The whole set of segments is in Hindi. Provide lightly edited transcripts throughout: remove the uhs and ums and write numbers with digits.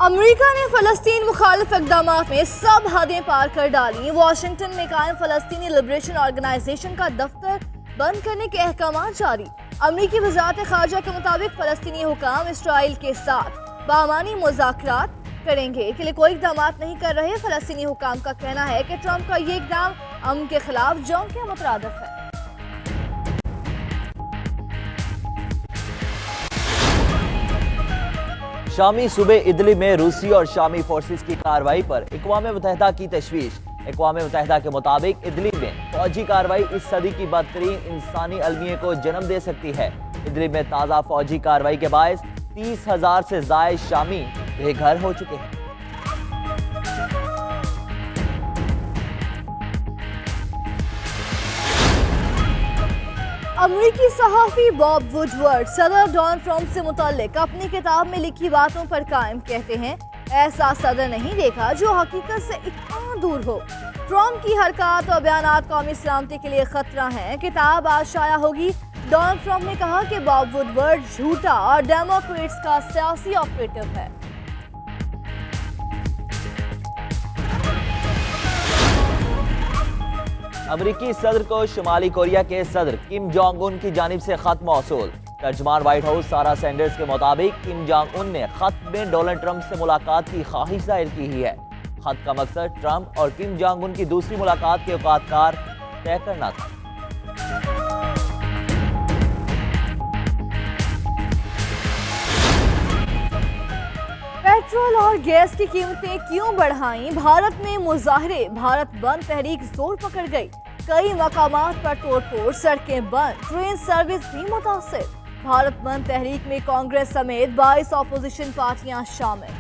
अमेरिका ने फलस्तीन मुखालिफ इक़दाम में सब हदें पार कर डाली। वाशिंगटन में कायम फलस्तीनी लिबरेशन ऑर्गेनाइजेशन का दफ्तर बंद करने के अहकाम जारी। अमेरिकी वज़ारत ख़ारजा के मुताबिक फलस्तीनी हुकाम इसराइल के साथ बामानी मुज़ाकरात करेंगे के लिए कोई इक़दाम नहीं कर रहे। फलस्तीनी हुकाम का कहना है कि ट्रंप का ये इक़दाम अमन के खिलाफ जंग के मुतरादिफ है। शामी सूबे इदलिब में रूसी और शामी फोर्सेस की कार्रवाई पर अक़वाम मुत्तहिदा की तशवीश। अक़वाम मुत्तहिदा के मुताबिक इदलिब में फौजी कार्रवाई इस सदी की बदतरीन इंसानी अलमिये को जन्म दे सकती है। इदलिब में ताज़ा फौजी कार्रवाई के बायस 30,000 से ज़ायद शामी बेघर हो चुके हैं। अमेरिकी सहाफ़ी बॉब वुडवर्ड सदर डोनाल्ड ट्रंप से मुताल्लिक अपनी किताब में लिखी बातों पर कायम कहते हैं, ऐसा सदर नहीं देखा जो हकीकत से इतना दूर हो। ट्रंप की हरकत और बयानात कौमी सलामती के लिए खतरा हैं। किताब आज शाया होगी। डोनाल्ड ट्रंप ने कहा कि बॉब वुडवर्ड झूठा और डेमोक्रेट्स का सियासी ऑपरेटिव है। अमरीकी सदर को शुमाली कोरिया के सदर किम जोंग उन की जानिब से खत मौसूल। तर्जमान व्हाइट हाउस सारा सैंडर्स के मुताबिक किम जोंग उन ने खत में डोनाल्ड ट्रंप से मुलाकात की ख्वाहिश जाहिर की है। खत का मकसद ट्रंप और किम जोंग उन की दूसरी मुलाकात के औकात तय करना था। पेट्रोल और गैस की कीमतें क्यों बढ़ाई? भारत में मुजाहरे, भारत बंद तहरीक जोर पकड़ गई। कई मकामात पर तोड़-फोड़, सड़कें बंद, ट्रेन सर्विस भी मुतासिर। भारत बंद तहरीक में कांग्रेस समेत 22 अपोजिशन पार्टियां शामिल।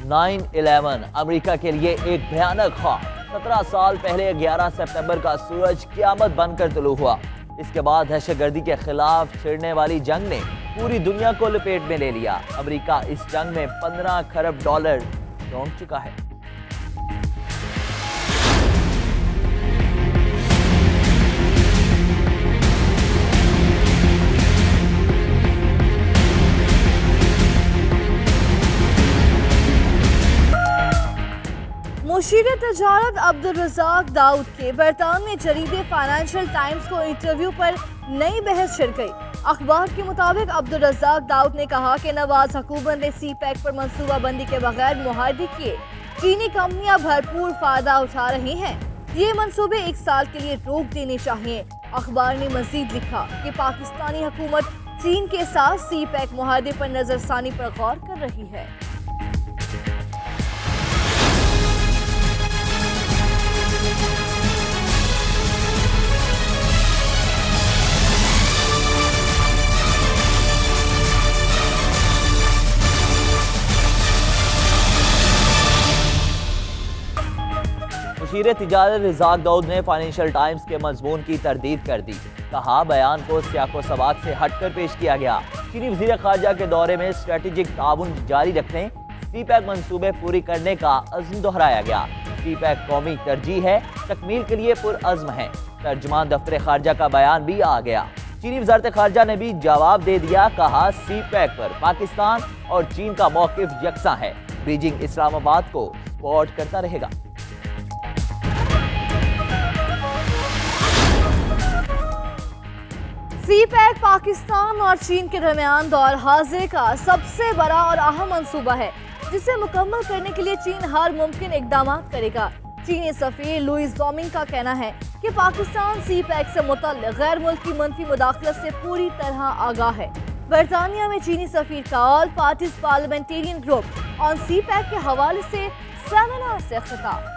(9/11) अमेरिका के लिए एक भयानक ख्वाब। 17 साल पहले 11 सितंबर का सूरज क़यामत बनकर तुलू हुआ। इसके बाद दहशतगर्दी के खिलाफ छिड़ने वाली जंग ने पूरी दुनिया को लपेट में ले लिया। अमेरिका इस जंग में $15 खरब लौट चुका है। मुशीर तजारत अब्दुल रज़ाक दाऊद के बरतानवी जरीदे फाइनेंशियल टाइम्स को इंटरव्यू पर नई बहस छिड़ गई। अखबार के मुताबिक अब्दुल रज़ाक दाऊद ने कहा कि नवाज हुकूमत ने CPEC पर मनसूबाबंदी के बगैर मुआहदे किए। चीनी कंपनियां भरपूर फायदा उठा रही हैं। ये मनसूबे 1 साल के लिए रोक देने चाहिए। अखबार ने मजीद लिखा कि पाकिस्तानी हुकूमत चीन के साथ CPEC मुआहदे पर नजरसानी पर गौर कर रही है। मुशीर तिजारत रज़ाक दाऊद ने फाइनेंशियल टाइम्स के मजमून की तरदीद कर दी। कहा बयान को सियाको सवाक से हटकर पेश किया गया। चीनी वज़ीर ख़ारजा के दौरे में स्ट्रेटेजिक ताउन जारी रखने, CPEC मंसूबे पूरी करने का अज़्म दोहराया गया। CPEC कौमी तरजीह है, तकमील के लिए पुरअज़्म है। तर्जुमान दफ्तर ख़ारजा का बयान भी आ गया। चीनी वज़ारत ख़ारजा ने भी जवाब दे दिया। कहा CPEC पर पाकिस्तान और चीन का मौक़िफ़ यकसा है। बीजिंग इस्लामाबाद को सपोर्ट करता रहेगा। CPEC पाकिस्तान और चीन के दरमियान दौर हाजिर का सबसे बड़ा और अहम मंसूबा है, जिसे मुकम्मल करने के लिए चीन हर मुमकिन इक़दाम करेगा। चीनी सफ़ीर लुईस जोमिंग का कहना है कि पाकिस्तान CPEC से मुतल्लिक़ गैर मुल्की मनफी मुदाखलत से पूरी तरह आगाह है। बरतानिया में चीनी सफ़ीर का all parties parliamentarian group on CPEC के हवाले से सेमिनार से खिताब।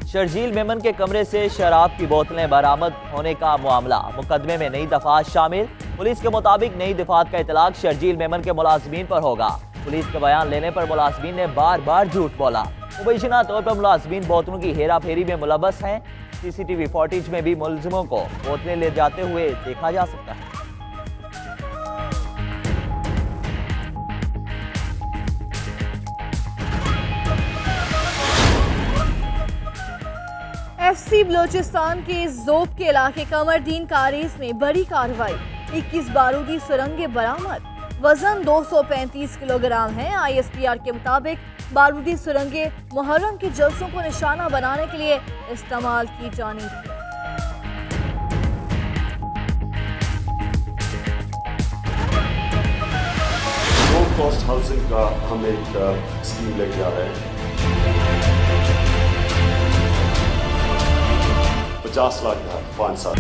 शर्जील मेमन के कमरे से शराब की बोतलें बरामद होने का मामला, मुकदमे में नई दफात शामिल। पुलिस के मुताबिक नई दफात का इतलाक शर्जील मेमन के मुलाजमीन पर होगा। पुलिस के बयान लेने पर मुलाजमीन ने बार बार झूठ बोला। मुबैशिना तौर पर मुलाजमीन बोतलों की हेरा फेरी में मुलव्वस हैं। CCTV फुटेज में भी मुलजिमों को बोतलें ले जाते हुए देखा जा सकता है। एफसी बलोचिस्तान के जोब के इलाके कमरदीन कारीज में बड़ी कार्रवाई, 21 बारूदी सुरंगें बरामद, वजन 235 किलोग्राम है। ISPR के मुताबिक बारूदी सुरंगें मुहर्रम के जलसों को निशाना बनाने के लिए इस्तेमाल की जानी थी। लो कॉस्ट हाउसिंग का हम एक स्कीम लेके आ रहे हैं। 50 लाख का 5 साल।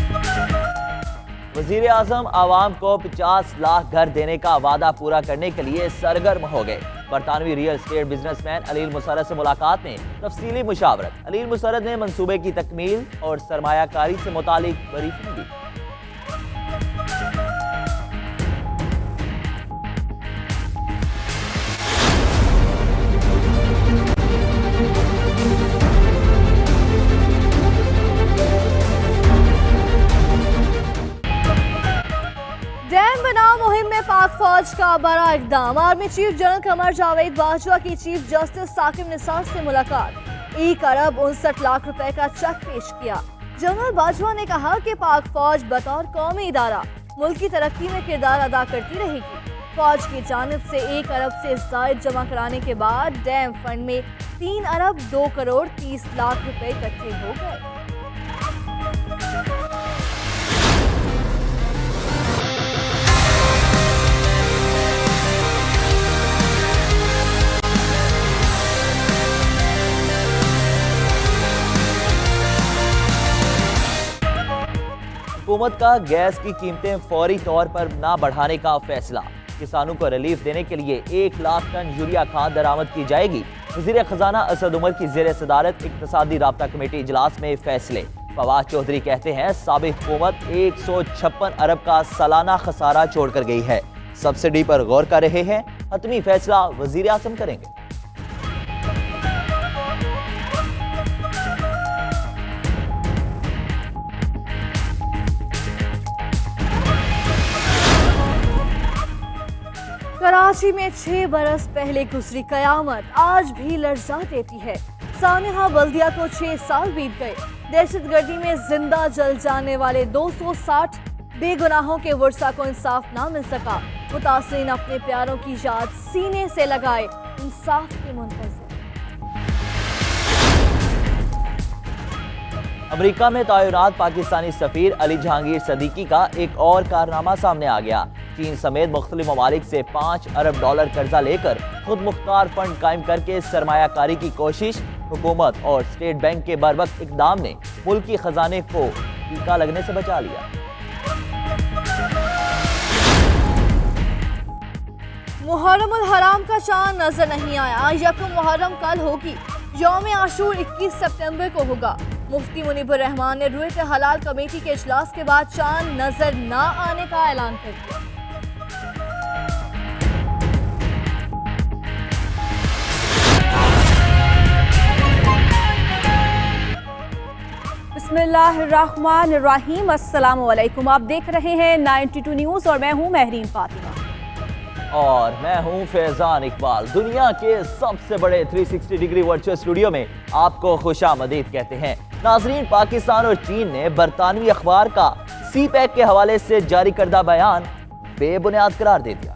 वजीर आजम आवाम को 50 लाख घर देने का वादा पूरा करने के लिए सरगर्म हो गए। बरतानवी रियल एस्टेट बिजनेसमैन अलील मुसर्रत से मुलाकात में तफसीली मुशावरत। अलील मुसर्रत ने मंसूबे की तकमील और सरमायाकारी से मुतालिक ब्रीफिंग दी। डैम बनाओ मुहिम में पाक फौज का बड़ा इकदाम। Army chief general Qamar Javed Bajwa की चीफ जस्टिस साकिब निसार से मुलाकात। 1 अरब 59 लाख रुपए का चेक पेश किया। जनरल बाजवा ने कहा कि पाक फौज बतौर कौमी इदारा मुल्क की तरक्की में किरदार अदा करती रहेगी। फौज की जानिब से 1 अरब से जायद जमा कराने के बाद डैम फंड में 3 अरब 2 करोड़ 30 लाख रुपए इकट्ठे हो गए। हुकूमत का गैस की कीमतें फौरी तौर पर ना बढ़ाने का फैसला। किसानों को रिलीफ देने के लिए 1 लाख टन यूरिया खाद दरामद की जाएगी। वज़ीर खजाना असद उमर की ज़ेर सदारत इक्तिसादी राब्ता कमेटी इजलास में फैसले। फवाद चौधरी कहते हैं साबिक हुकूमत 156 अरब का सालाना खसारा छोड़कर गई है। सब्सिडी पर गौर कर रहे हैं, हतमी फैसला वज़ीर आज़म करेंगे। कराची में 6 बरस पहले गुजरी कयामत आज भी लर्जा देती है। सानिहा बल्दिया को 6 साल बीत गए। दहशतगर्दी में जिंदा जल जाने वाले 260 बेगुनाहों के वर्सा को इंसाफ ना मिल सका। मुतासिरीन अपने प्यारों की याद सीने से लगाए, इंसाफ के मुंतज़िर। अमेरिका में तैनात पाकिस्तानी सफीर अली जहांगीर सदीकी का एक और कारनामा सामने आ गया। चीन समेत मुख्तलिफ ममालिक से 5 अरब डॉलर कर्जा लेकर खुद मुख्तार फंड कायम करके सरमायाकारी की कोशिश। हुकूमत और स्टेट बैंक के बरवक्त इकदाम ने मुल्क की खजाने को टीका लगने से बचा लिया। मुहर्रम उल हराम का चांद नजर नहीं आया। यकम मुहर्रम कल होगी। यौम आशूर 21 सितंबर को होगा। मुफ्ती मुनीबुर रहमान ने रुयत हलाल कमेटी के इजलास के बाद चांद नजर ना आने का ऐलान कर दिया। बिस्मिल्लाहिर्रहमानिर्रहीम। अस्सलाम वालेकुम। आप देख रहे हैं 92 न्यूज़ और मैं हूं महरीन फातिमा और मैं हूं फैजान इकबाल। दुनिया के सबसे बड़े 360 डिग्री वर्चुअल स्टूडियो में आपको खुशामदीद कहते हैं। नाजरीन, पाकिस्तान और चीन ने बरतानवी अखबार का CPEC के हवाले से जारी करदा बयान बेबुनियाद करार दे दिया।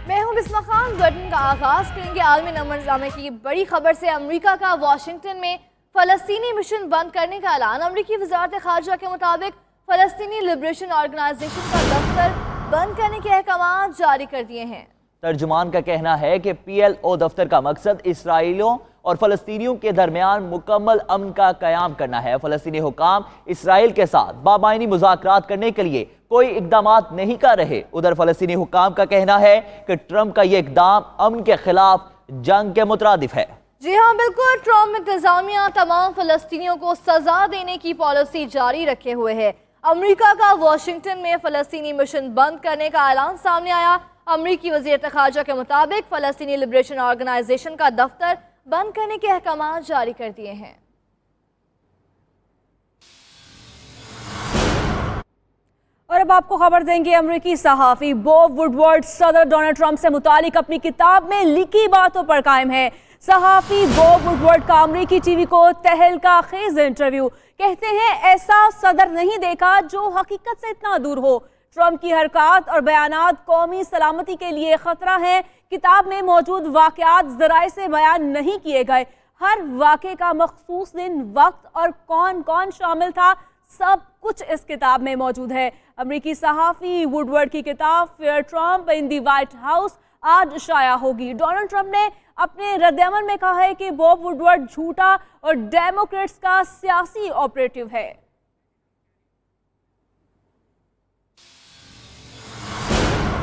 मैं हूं बिस्मा खान। बुलेटिन का आगाज करेंगे आलमी नमरजामे की बड़ी खबर से। अमेरिका का वाशिंगटन में फलस्तीनी मिशन बंद करने का ऐलान। अमेरिकी वजारत खारजा के मुताबिक फलस्तीनी लिबरेशन ऑर्गेनाइजेशन का दफ्तर बंद करने के अहकाम जारी कर दिए हैं। तर्जुमान का कहना है कि PLO दफ्तर का मकसद इसराइलियों और फलस्तीनियों के दरमियान मुकम्मल अमन का कयाम करना है। फलस्तीनी हुकाम इसराइल के साथ बामायनी मुज़ाकरात करने के लिए कोई इकदाम नहीं कर रहे। उधर फलस्तीनी हुकाम का कहना है कि ट्रंप का ये इकदाम अमन के खिलाफ जंग के मुतरादिफ है। जी हाँ, बिल्कुल। ट्रंप इंतजामिया तमाम फलस्तीनियों को सजा देने की पॉलिसी जारी रखे हुए है। अमेरिका का वाशिंगटन में फलस्तीनी मिशन बंद करने का ऐलान सामने आया। अमेरिकी वज़ीर ख़ारजा के मुताबिक फलस्तीनी लिबरेशन ऑर्गेनाइजेशन का दफ्तर बंद करने के अहकाम जारी कर दिए हैं। और अब आपको खबर देंगे, अमेरिकी सहाफ़ी बॉब वुडवर्ड सदर डोनाल्ड ट्रंप से मुतालिक अपनी किताब में लिखी बातों पर कायम है। सहाफी बॉब वुडवर्ड का अमेरिकी टीवी को तहलका खेज इंटरव्यू। कहते हैं ऐसा सदर नहीं देखा जो हकीकत से इतना दूर हो। ट्रंप की हरकत और बयानात कौमी सलामती के लिए खतरा है। किताब में मौजूद वाकयात ज़राए से बयान नहीं किए गए। हर वाक़े का मखसूस दिन, वक्त और कौन कौन शामिल था, सब कुछ इस किताब में मौजूद है। अमेरिकी सहाफ़ी वुडवर्ड की किताब fair Trump in the white house आज शाया होगी। डोनाल्ड ट्रंप ने अपने रद्द-ए-अमल में कहा है कि बॉब वुडवर्ड झूठा और डेमोक्रेट्स का सियासी ऑपरेटिव है।